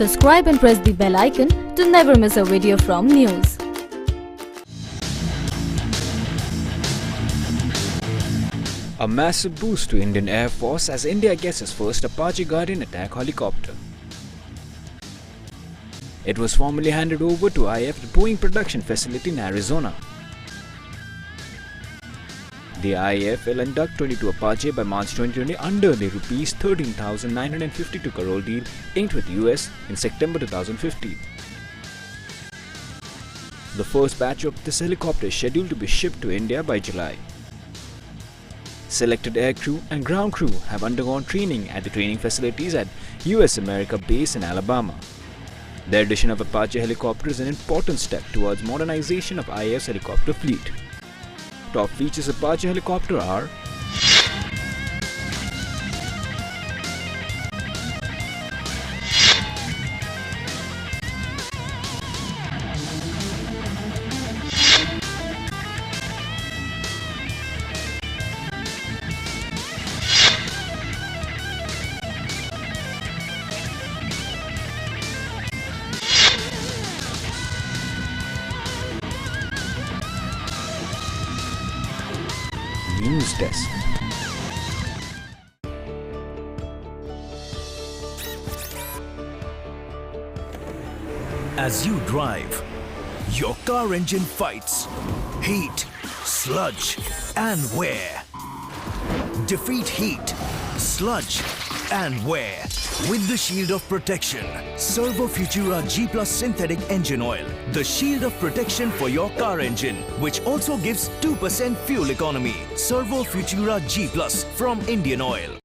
Subscribe and press the bell icon to never miss a video from NYOOOZ. A massive boost to Indian Air Force as India gets its first Apache Guardian attack helicopter. It was formally handed over to IAF, the Boeing production facility in Arizona. The IAF will induct 22 Apache by March 2020 under the Rs 13,952 crore deal inked with US in September 2015. The first batch of this helicopter is scheduled to be shipped to India by July. Selected aircrew and ground crew have undergone training at the training facilities at US America base in Alabama. The addition of Apache helicopters is an important step towards modernization of IAF's helicopter fleet. Top features of Apache helicopter are NYOOOZ test. As you drive, your car engine fights heat, sludge and wear. Defeat heat, sludge and wear with the shield of protection. Servo Futura G Plus synthetic engine oil, the shield of protection for your car engine, which also gives 2% fuel economy. Servo Futura G Plus from Indian Oil.